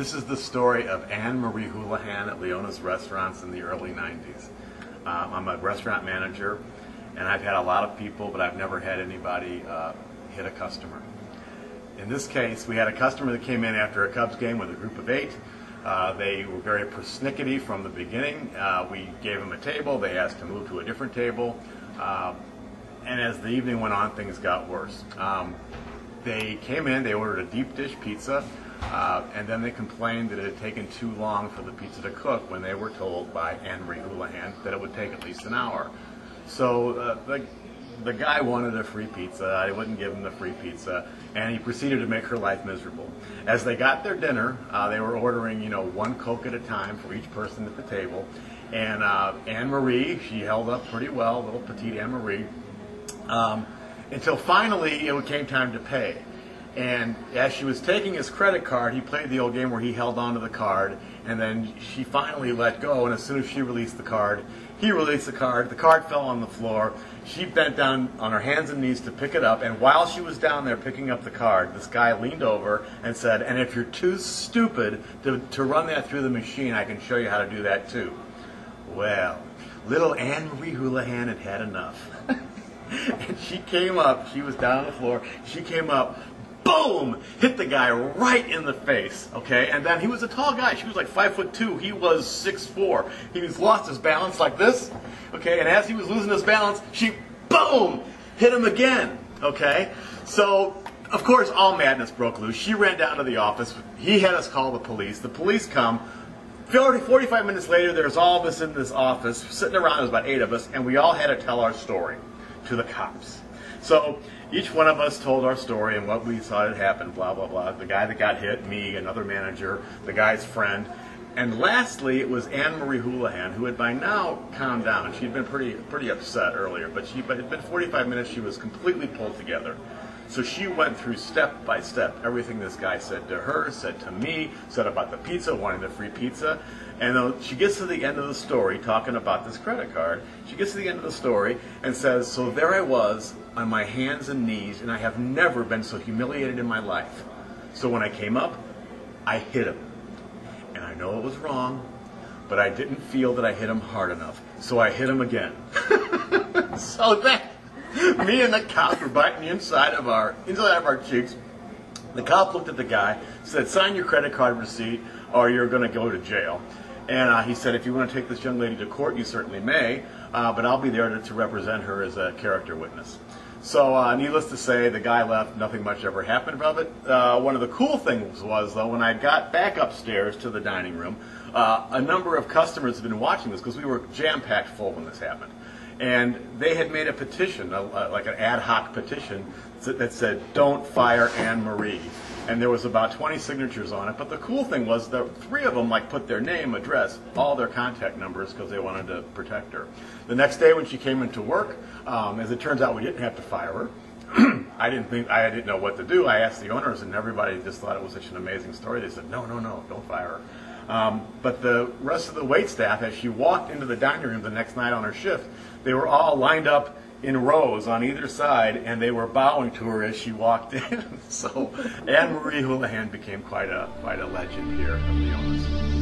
This is the story of Anne Marie Houlihan at Leona's restaurants in the early 90s. I'm a restaurant manager, and I've had a lot of people, but I've never had anybody hit a customer. In this case, we had a customer that came in after a Cubs game with a group of 8. They were very persnickety from the beginning. We gave them a table. They asked to move to a different table. And as the evening went on, things got worse. They came in, they ordered a deep dish pizza, and then they complained that it had taken too long for the pizza to cook when they were told by Anne Marie Houlihan that it would take at least an hour. So the guy wanted a free pizza. I wouldn't give him the free pizza, and he proceeded to make her life miserable. As they got their dinner, they were ordering, one Coke at a time for each person at the table. And Anne Marie, she held up pretty well, little petite Anne Marie, until finally it came time to pay. And as she was taking his credit card, he played the old game where he held onto the card, and then she finally let go, and as soon as she released the card, he released the card fell on the floor. She bent down on her hands and knees to pick it up, and while she was down there picking up the card, this guy leaned over and said, "And if you're too stupid to run that through the machine, I can show you how to do that too." Well, little Anne Marie Houlihan had had enough. And she came up, she was down on the floor, she came up, boom, hit the guy right in the face, okay? And then he was a tall guy, she was like 5'2", he was 6'4". He was lost his balance like this, okay? And as he was losing his balance, she, boom, hit him again, okay? So, of course, all madness broke loose. She ran down to the office, he had us call the police come. 45 minutes later, there's all of us in this office, sitting around, there was about 8 of us, and we all had to tell our story to the cops. So each one of us told our story and what we saw had happened, blah, blah, blah. The guy that got hit, me, another manager, the guy's friend. And lastly, it was Anne Marie Houlihan, who had by now calmed down. She'd been pretty upset earlier, but it had been 45 minutes, she was completely pulled together. So she went through step by step everything this guy said to her, said to me, said about the pizza, wanting the free pizza. And she gets to the end of the story, talking about this credit card. She gets to the end of the story and says, "So there I was on my hands and knees, and I have never been so humiliated in my life. So when I came up, I hit him. And I know it was wrong, but I didn't feel that I hit him hard enough. So I hit him again." So that, me and the cop were biting the inside of our cheeks. The cop looked at the guy, said, "Sign your credit card receipt or you're going to go to jail." And he said, "If you want to take this young lady to court, you certainly may, but I'll be there to represent her as a character witness." So needless to say, the guy left. Nothing much ever happened of it. One of the cool things was, though, when I got back upstairs to the dining room, a number of customers had been watching this because we were jam-packed full when this happened. And they had made a petition, like an ad hoc petition, that said, "Don't fire Anne Marie." And there was about 20 signatures on it. But the cool thing was that 3 of them put their name, address, all their contact numbers because they wanted to protect her. The next day when she came into work, as it turns out, we didn't have to fire her. I didn't know what to do. I asked the owners, and everybody just thought it was such an amazing story. They said, no, don't fire her. But the rest of the wait staff, as she walked into the dining room the next night on her shift, they were all lined up in rows on either side, and they were bowing to her as she walked in. So Anne Marie Houlihan became quite a legend here at Leona's.